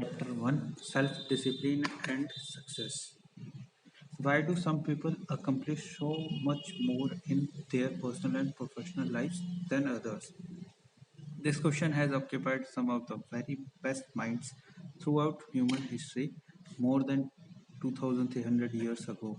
Chapter 1, Self-Discipline and Success. Why do some people accomplish so much more in their personal and professional lives than others? This question has occupied some of the very best minds throughout human history more than 2300 years ago.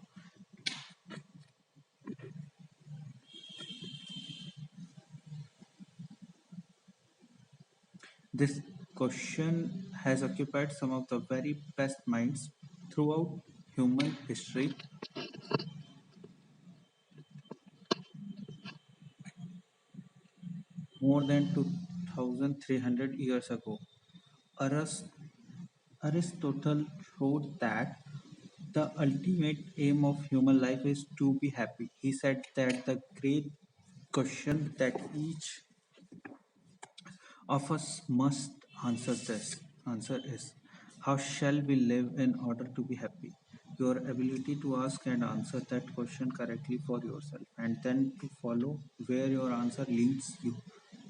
This question has occupied some of the very best minds throughout human history more than 2300 years ago. Aras- Aristotle wrote that the ultimate aim of human life is to be happy. He said that the great question that each of us must answer is how shall we live in order to be happy? Your ability to ask and answer that question correctly for yourself and then to follow where your answer leads you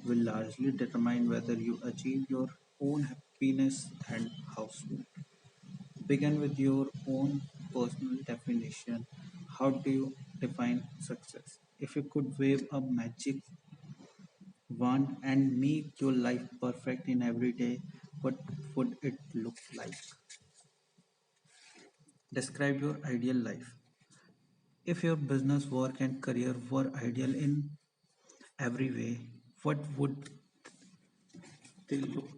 will largely determine whether you achieve your own happiness and how soon. Begin with your own personal definition. How do you define success? If you could wave a magic wand and make your life perfect in every day, what would it look like? Describe your ideal life. If your business, work, and career were ideal in every way, what would they look?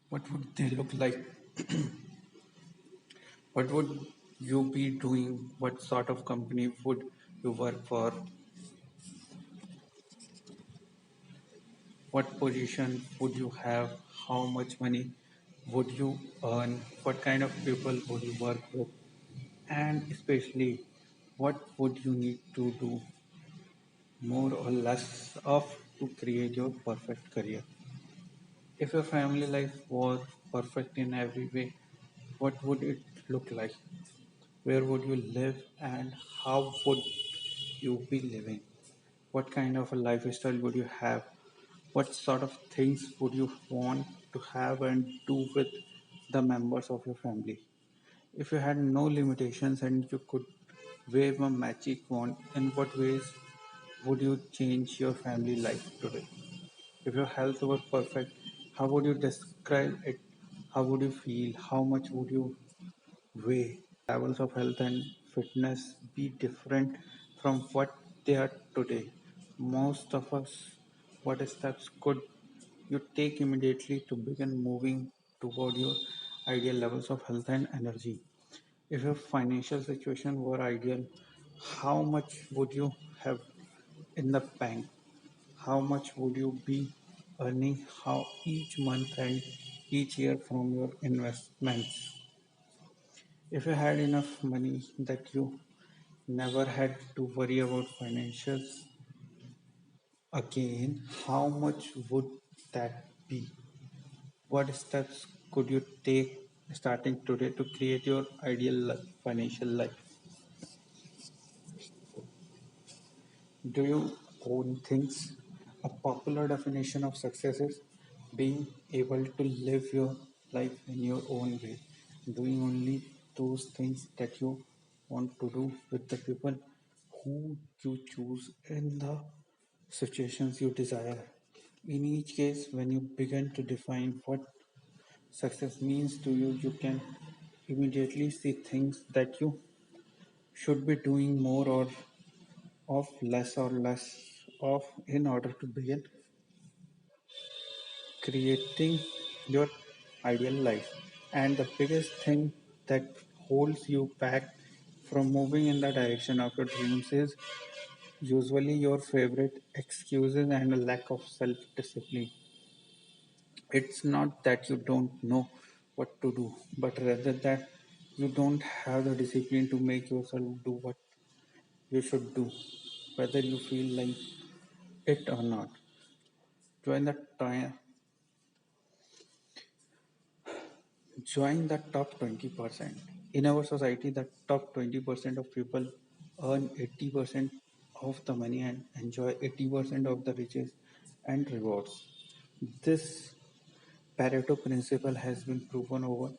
What would they look like? What would you be doing? What sort of company would you work for? What position would you have? How much money would you earn? What kind of people would you work with? And especially, what would you need to do more or less of to create your perfect career? If your family life was perfect in every way, what would it look like? Where would you live and how would you be living? What kind of a lifestyle would you have? What sort of things would you want to have and do with the members of your family? If you had no limitations and you could wave a magic wand, in what ways would you change your family life today? If your health were perfect, how would you describe it? How would you feel? How much would you weigh? Levels of health and fitness be different from what they are today? Most of us, what steps could you take immediately to begin moving toward your ideal levels of health and energy? If your financial situation were ideal, how much would you have in the bank? How much would you be earning how each month and each year from your investments? If you had enough money that you never had to worry about financials again, how much would that be? What steps could you take starting today to create your ideal financial life? Do you own things? A popular definition of success is being able to live your life in your own way, doing only those things that you want to do with the people who you choose in the situations you desire. In each case, when you begin to define what success means to you, you can immediately see things that you should be doing more or less of in order to begin creating your ideal life. And the biggest thing that holds you back from moving in the direction of your dreams is usually your favorite excuses and a lack of self discipline. It's not that you don't know what to do, but rather that you don't have the discipline to make yourself do what you should do, whether you feel like it or not. Join the time Join the top 20%. In our society, the top 20% of people earn 80% of the money and enjoy 80% of the riches. and rewards. This Pareto principle has been proven over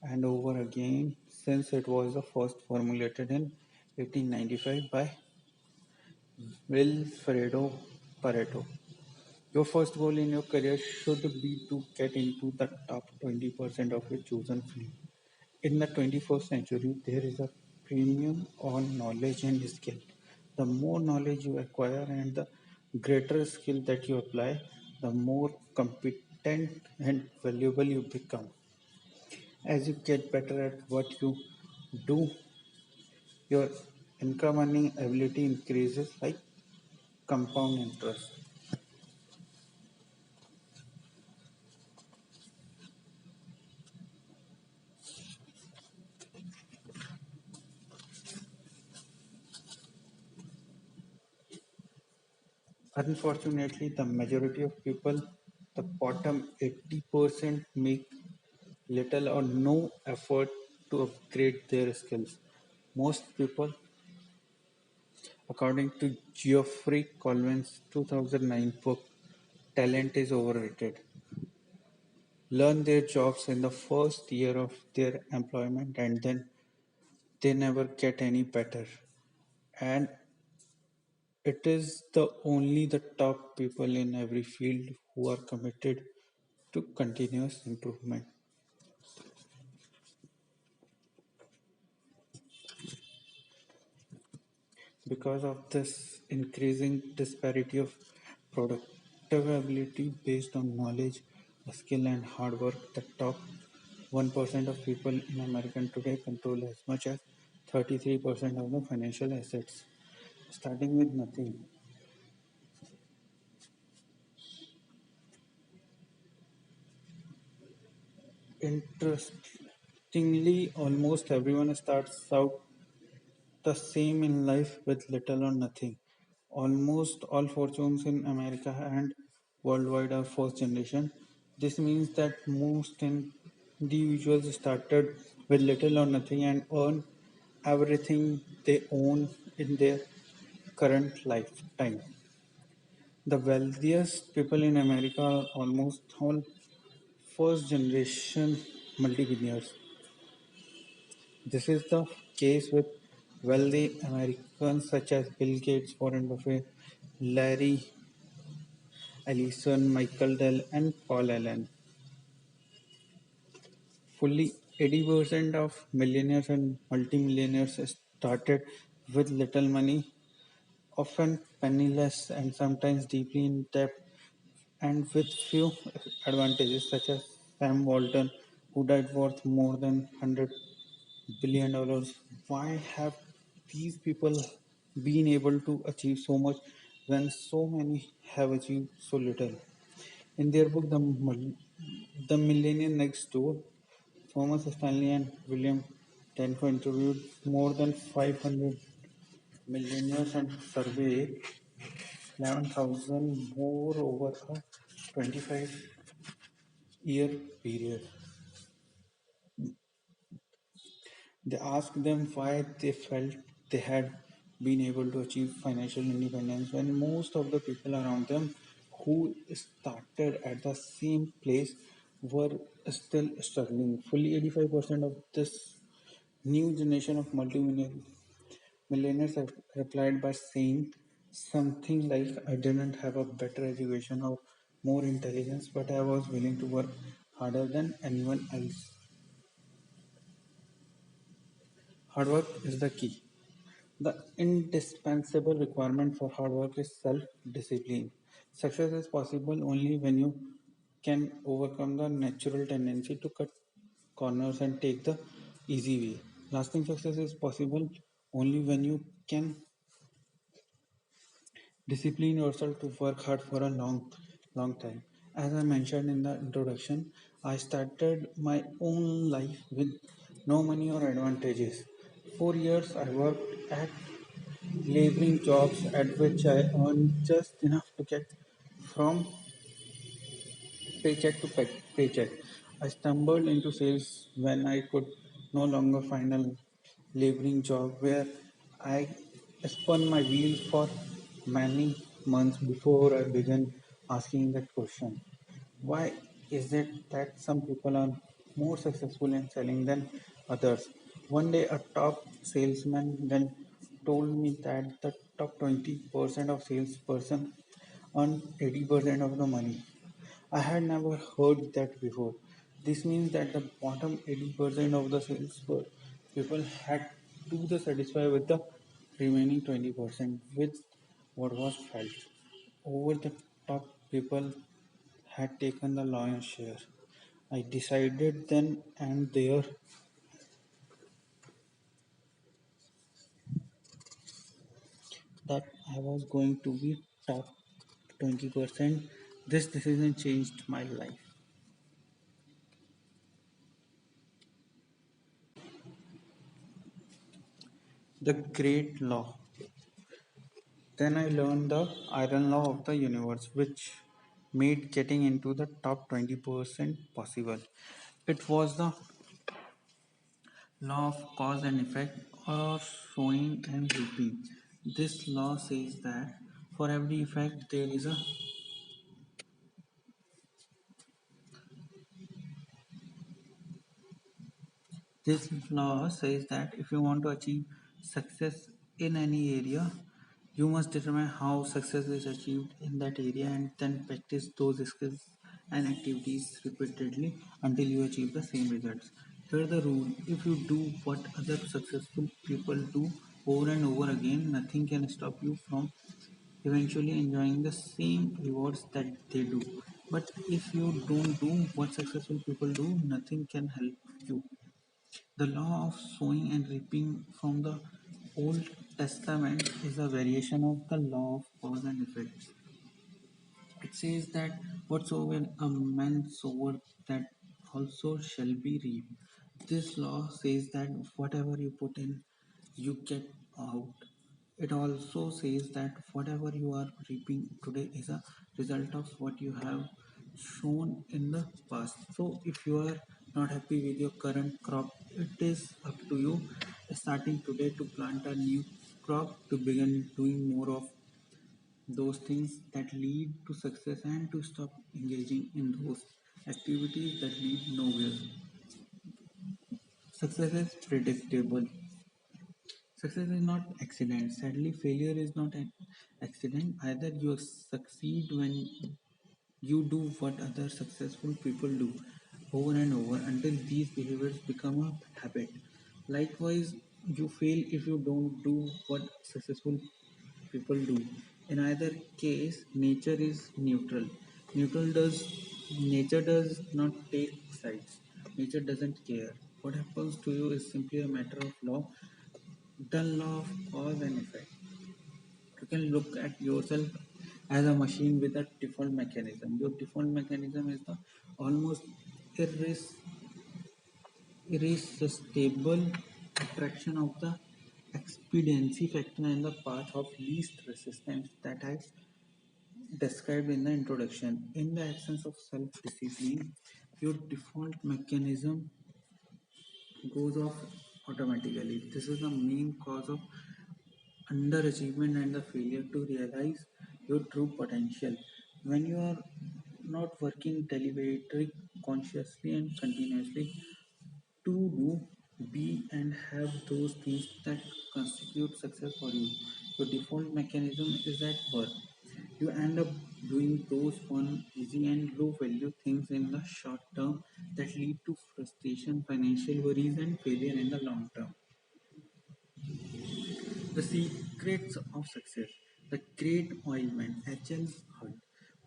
and over again since it was the first formulated in 1895 by Wilfredo Pareto. Your first goal in your career should be to get into the top 20% of your chosen field. In the 21st century, there is a premium on knowledge and skill. The more knowledge you acquire and the greater skill that you apply, the more competent and valuable you become. As you get better at what you do, your income earning ability increases like compound interest. Unfortunately, the majority of people, the bottom 80%, make little or no effort to upgrade their skills. Most people, according to Geoffrey Colvin's 2009 book, Talent is Overrated, learn their jobs in the first year of their employment and then they never get any better. And it is the only the top people in every field who are committed to continuous improvement. Because of this increasing disparity of productivity based on knowledge, skill, and hard work, the top 1% of people in America today control as much as 33% of the financial assets. Starting with nothing. Interestingly, almost everyone starts out the same in life with little or nothing. Almost all fortunes in America and worldwide are first generation. This means that most individuals started with little or nothing and earn everything they own in their current lifetime. The wealthiest people in America are almost all first generation multimillionaires. This is the case with wealthy Americans such as Bill Gates, Warren Buffett, Larry Ellison, Michael Dell, and Paul Allen. Fully 80% of millionaires and multimillionaires started with little money, often penniless and sometimes deeply in debt, and with few advantages, such as Sam Walton, who died worth more than $100 billion. Why have these people been able to achieve so much when so many have achieved so little? In their book, The Millionaire Next Door, Thomas Stanley and William Tenko interviewed more than 500 millionaires and surveyed 11,000 more over a 25-year period. They asked them why they felt they had been able to achieve financial independence when most of the people around them who started at the same place were still struggling. Fully 85% of this new generation of millionaires have replied by saying something like, I didn't have a better education or more intelligence, but I was willing to work harder than anyone else. Hard work is the key. The indispensable requirement for hard work is self discipline. Success is possible only when you can overcome the natural tendency to cut corners and take the easy way. Lasting success is possible only when you can discipline yourself to work hard for a long time. As I mentioned in the introduction, I started my own life with no money or advantages. 4 years I worked at laboring jobs at which I earned just enough to get from paycheck to paycheck. I stumbled into sales when I could no longer find a laboring job where I spun my wheels for many months before I began asking that question. Why is it that some people are more successful in selling than others? One day, a top salesman then told me that the top 20% of salesperson earn 80% of the money. I had never heard that before. This means that the bottom 80% of the sales people had to the satisfy with the remaining 20% with what was felt. Over the top people had taken the lion's share. I decided then and there that I was going to be top 20%. This decision changed my life. The great law. Then I learned the iron law of the universe, which made getting into the top 20% possible. It was the law of cause and effect, or sowing and reaping. This law says that for every effect there is a This law says that if you want to achieve success in any area, you must determine how success is achieved in that area and then practice those skills and activities repeatedly until you achieve the same results. Here's the rule: if you do what other successful people do over and over again, nothing can stop you from eventually enjoying the same rewards that they do. But if you don't do what successful people do, nothing can help you. The law of sowing and reaping from the Old Testament is a variation of the law of cause and effect. It says that whatsoever a man soweth, that also shall be reaped. This law says that whatever you put in, you get out. It also says that whatever you are reaping today is a result of what you have sown in the past. So, if you are not happy with your current crop, it is up to you starting today to plant a new crop to begin doing more of those things that lead to success and to stop engaging in those activities that lead nowhere. Success is predictable. Success is not accident. Sadly, failure is not an accident. Either you succeed when you do what other successful people do over and over until these behaviors become a habit. Likewise, you fail if you don't do what successful people do. In either case, nature is neutral. Neutral does Nature does not take sides. Nature doesn't care. What happens to you is simply a matter of law, the law of cause and effect. You can look at yourself as a machine with a default mechanism. Your default mechanism is the almost irres- irresistible attraction of the expediency factor and the path of least resistance that I described in the introduction. In the absence of self discipline, your default mechanism goes off automatically. This is the main cause of underachievement and the failure to realize your true potential. When you are not working deliberately, consciously, and continuously to do, be, and have those things that constitute success for you, your default mechanism is at work. You end up doing those fun, easy, and low value things in the short term that lead to frustration, financial worries, and failure in the long term. The secrets of success. The great oilman H.L. Hunt,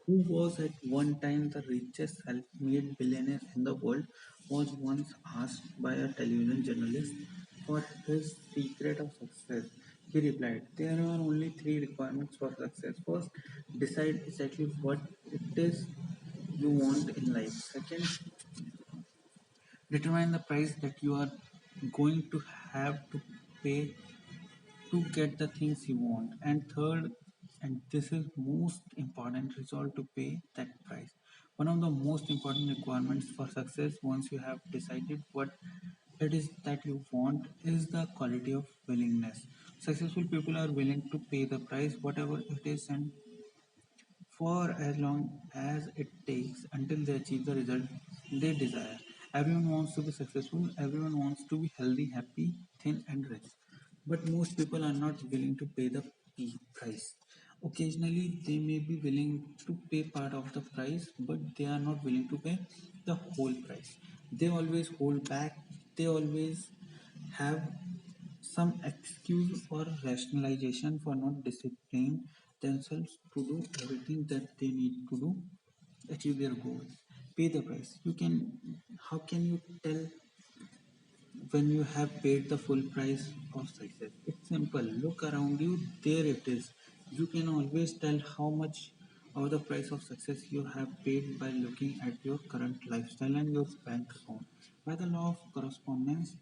who was at one time the richest self-made billionaire in the world, was once asked by a television journalist for his secret of success. He replied, "There are only three requirements for success. First, decide exactly what it is you want in life. Second, determine the price that you are going to have to pay to get the things you want, and third, and this is most important, resolve to pay that price." One of the most important requirements for success, once you have decided what it is that you want, is the quality of willingness. Successful people are willing to pay the price, whatever it is, and for as long as it takes until they achieve the result they desire. Everyone wants to be successful, everyone wants to be healthy, happy, thin, and rich. But most people are not willing to pay the price. Occasionally, they may be willing to pay part of the price, but they are not willing to pay the whole price. They always hold back, they always have some excuse or rationalization for not disciplining themselves to do everything that they need to do, achieve their goals, pay the price. How can you tell when you have paid the full price of success? It's simple. Look around you, there it is. You can always tell how much of the price of success you have paid by looking at your current lifestyle and your bank account. By the law of correspondence,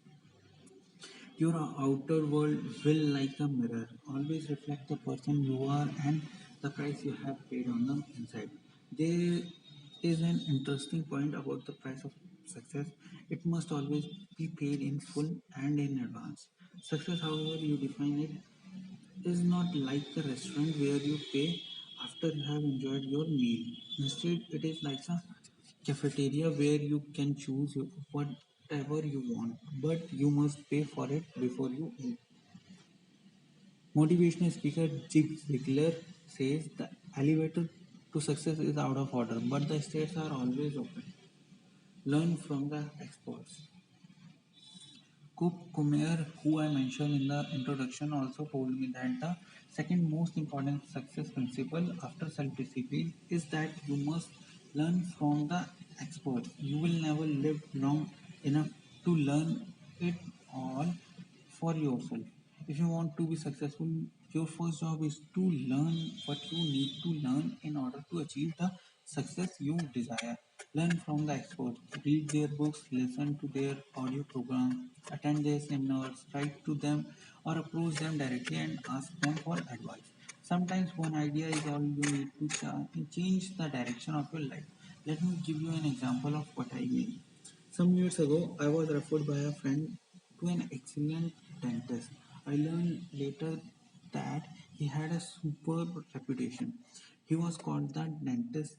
your outer world will, like a mirror, always reflect the person you are and the price you have paid on the inside. There is an interesting point about the price of success. It must always be paid in full and in advance. Success, however you define it, is not like a restaurant where you pay after you have enjoyed your meal. Instead, it is like a cafeteria where you can choose whatever you want, but you must pay for it before you eat. Motivational speaker Zig Ziglar says the elevator to success is out of order, but the stairs are always open. Learn from the experts. Cook Kumair, who I mentioned in the introduction, also told me that the second most important success principle after self discipline is that you must learn from the experts. You will never live long enough to learn it all for yourself. If you want to be successful, your first job is to learn what you need to learn in order to achieve the success you desire. Learn from the experts, read their books, listen to their audio programs, attend their seminars, write to them, or approach them directly and ask them for advice. Sometimes one idea is all you need to change the direction of your life. Let me give you an example of what I mean. Some years ago, I was referred by a friend to an excellent dentist. I learned later that he had a superb reputation. He was called the dentist.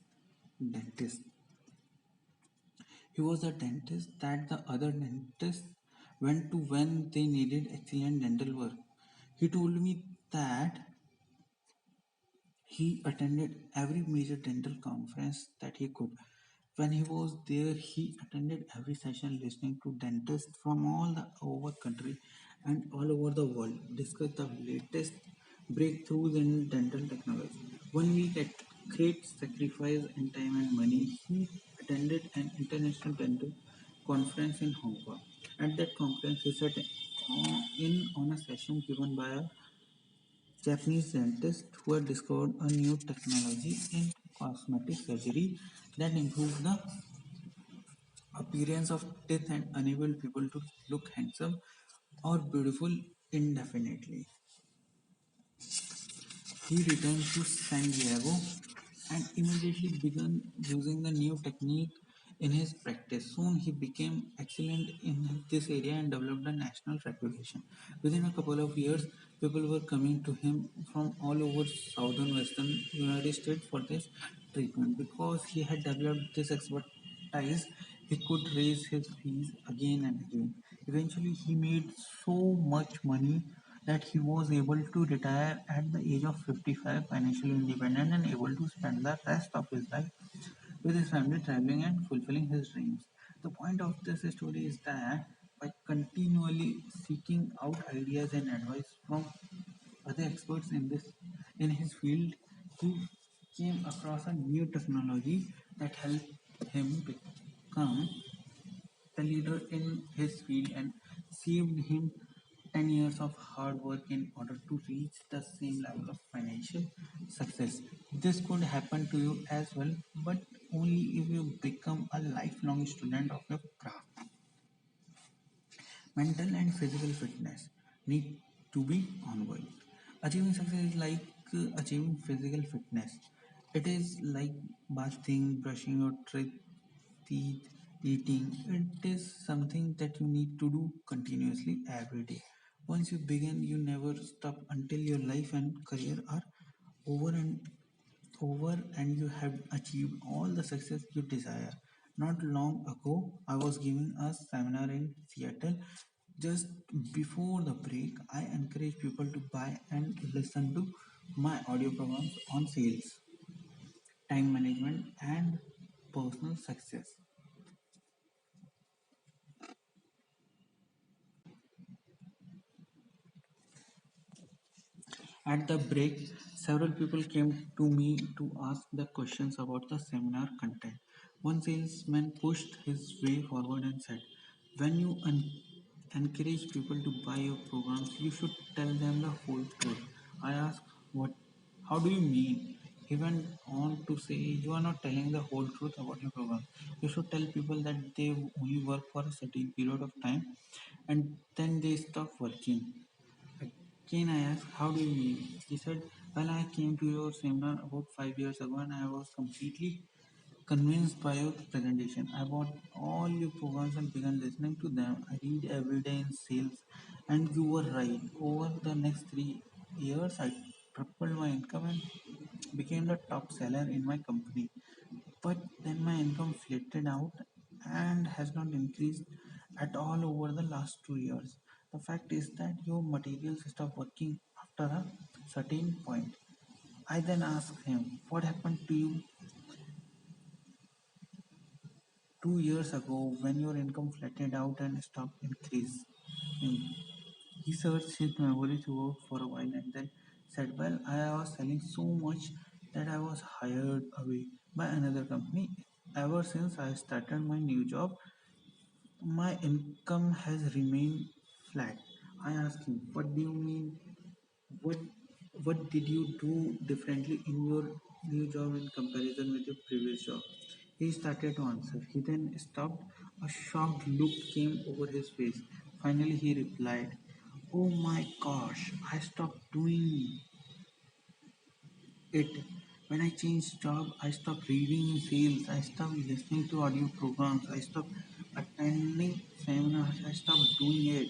He was the dentist that the other dentists went to when they needed excellent dental work. He told me that he attended every major dental conference that he could. When he was there, he attended every session listening to dentists from all the over country and all over the world discuss the latest breakthroughs in dental technology. One week at great sacrifice in time and money, he attended an international dental conference in Hong Kong. At that conference, he sat in on a session given by a Japanese dentist who had discovered a new technology in cosmetic surgery that improved the appearance of teeth and enable people to look handsome or beautiful indefinitely. He returned to San Diego and immediately began using the new technique in his practice. Soon he became excellent in this area and developed a national reputation. Within a couple of years, people were coming to him from all over southern western United States for this treatment. Because he had developed this expertise, he could raise his fees again and again. Eventually, he made so much money that he was able to retire at the age of 55, financially independent and able to spend the rest of his life with his family traveling and fulfilling his dreams. The point of this story is that by continually seeking out ideas and advice from other experts in his field, he came across a new technology that helped him become the leader in his field and saved him 10 years of hard work in order to reach the same level of financial success. This could happen to you as well, but only if you become a lifelong student of your craft. Mental and physical fitness need to be ongoing. Achieving success is like achieving physical fitness. It is like bathing, brushing your teeth, eating. It is something that you need to do continuously every day. Once you begin, you never stop until your life and career are over and over and you have achieved all the success you desire. Not long ago, I was giving a seminar in Seattle. Just before the break, I encourage people to buy and listen to my audio programs on sales, time management, and personal success. At the break, several people came to me to ask the questions about the seminar content. One salesman pushed his way forward and said, when you encourage people to buy your programs, you should tell them the whole truth. I asked, what? How do you mean? He went on to say, you are not telling the whole truth about your program. You should tell people that they only work for a certain period of time and then they stop working. Again, I asked, how do you mean? He said, well, I came to your seminar about 5 years ago and I was completely convinced by your presentation. I bought all your programs and began listening to them. I read every day in sales, and you were right. Over the next 3 years, I tripled my income and became the top seller in my company. But then my income flattened out and has not increased at all over the last 2 years. The fact is that your materials stop working after a certain point. I then asked him, what happened to you 2 years ago when your income flattened out and stopped increasing? He searched his memory throughout for a while and then said, well, I was selling so much that I was hired away by another company. Ever since I started my new job, my income has remained flat. I asked him, what do you mean? What what did you do differently in your new job in comparison with your previous job? He started to answer. He then stopped. A shocked look came over his face. Finally, he replied, oh my gosh, I stopped doing it. When I changed job, I stopped reading in sales. I stopped listening to audio programs. I stopped attending seminars. I stopped doing it.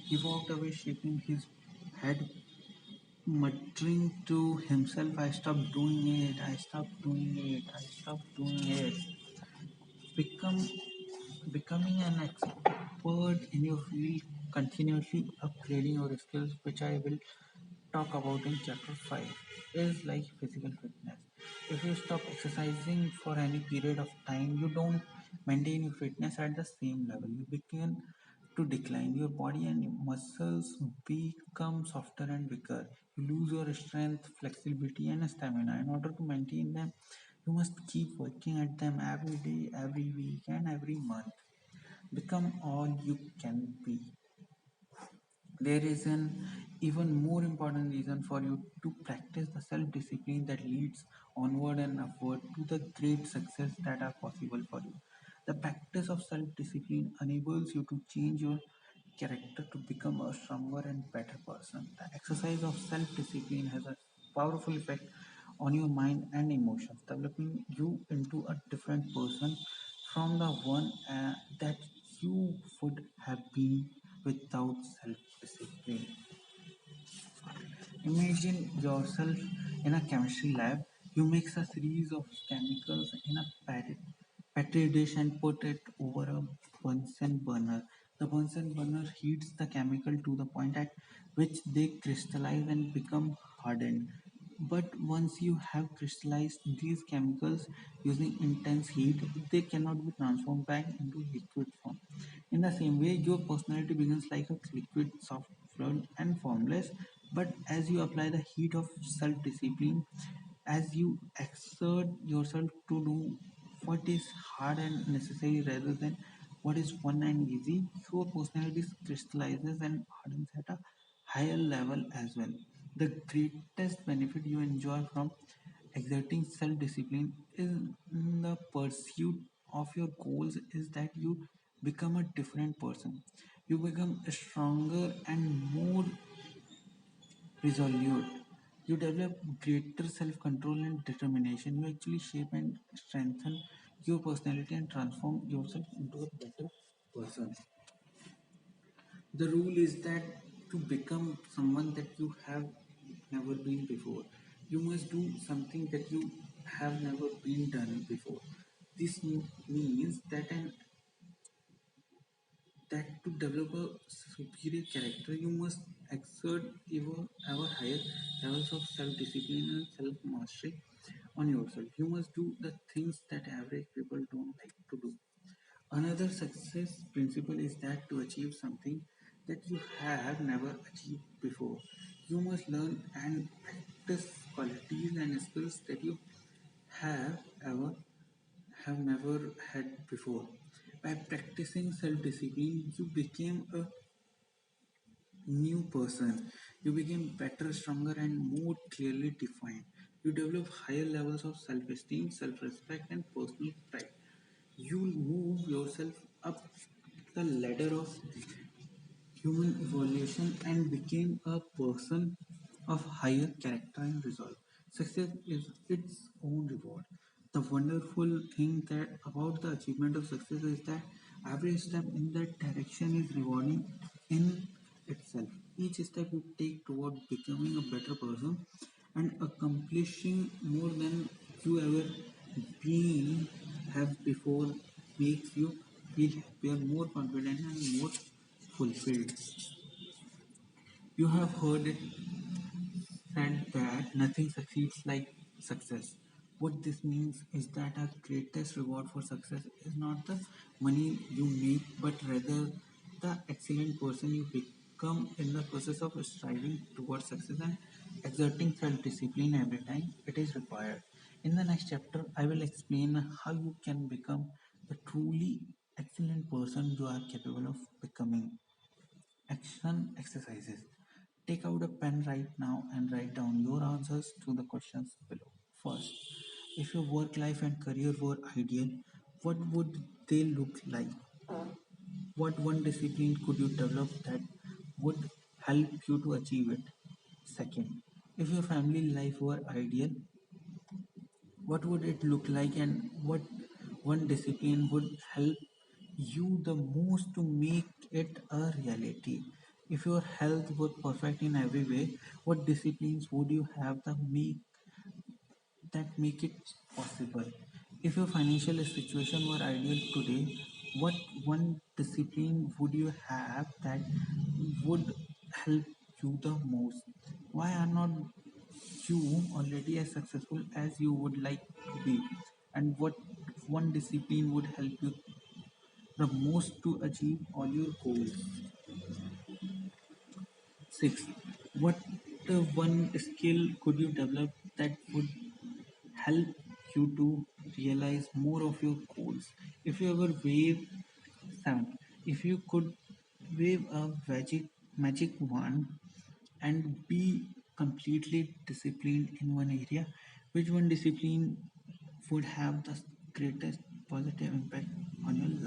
He walked away shaking his head, muttering to himself, I stopped doing it, I stopped doing it, I stopped doing it. Become Becoming an expert in your field, continuously upgrading your skills, which I will talk about in chapter 5, is like physical fitness. If you stop exercising for any period of time, you don't maintain your fitness at the same level. You begin to decline. Your body and muscles become softer and weaker. You lose your strength, flexibility, and stamina. In order to maintain them, you must keep working at them every day, every week, and every month. Become all you can be. There is an even more important reason for you to practice the self discipline that leads onward and upward to the great success that are possible for you. The practice of self discipline enables you to change your character to become a stronger and better person. The exercise of self discipline has a powerful effect on your mind and emotions, developing you into a different person from the one that you would have been without self discipline. Imagine yourself in a chemistry lab. You mix a series of chemicals in a petri dish and put it over a Bunsen burner. The Bunsen burner heats the chemical to the point at which they crystallize and become hardened. But once you have crystallized these chemicals using intense heat, they cannot be transformed back into liquid form. In the same way, your personality begins like a liquid, soft, fluid, and formless. But as you apply the heat of self discipline, as you exert yourself to do what is hard and necessary rather than what is fun and easy, your personality crystallizes and hardens at a higher level as well. The greatest benefit you enjoy from exerting self discipline is in the pursuit of your goals is that you become a different person. You become stronger and more resolute. You develop greater self control and determination. You actually shape and strengthen your personality and transform yourself into a better person. The rule is that to become someone that you have never been before, you must do something that you have never been done before. This means that to develop a superior character, you must exert ever higher levels of self-discipline and self-mastery on yourself. You must do the things that average people don't like to do. Another success principle is that to achieve something that you have never achieved before, you must learn and practice qualities and skills that you have ever have never had before. By practicing self-discipline, you became a new person. You became better, stronger, and more clearly defined. You develop higher levels of self-esteem, self-respect, and personal pride. You move yourself up the ladder of human evolution and became a person of higher character and resolve. Success is its own reward. The wonderful thing that about the achievement of success is that every step in that direction is rewarding in itself. Each step you take toward becoming a better person and accomplishing more than you ever been have before makes you feel happier, more confident, and more fulfilled. You have heard it said that nothing succeeds like success. What this means is that our greatest reward for success is not the money you make, but rather the excellent person you become in the process of striving towards success and exerting self discipline every time it is required. In the next chapter, I will explain how you can become the truly excellent person you are capable of becoming. Action exercises. Take out a pen right now and write down your answers to the questions below. First, if your work life and career were ideal, what would they look like? What one discipline could you develop that would help you to achieve it? Second, if your family life were ideal, what would it look like and what one discipline would help you the most to make it a reality? If your health were perfect in every way, what disciplines would you have that make it possible? If your financial situation were ideal today, what one discipline would you have that would help you the most? Why are not you already as successful as you would like to be? And what one discipline would help you the most to achieve all your goals? Six, what one skill could you develop that would help you to realize more of your goals? If you ever wave seven, if you could wave a magic wand and be completely disciplined in one area, which one discipline would have the greatest positive impact on your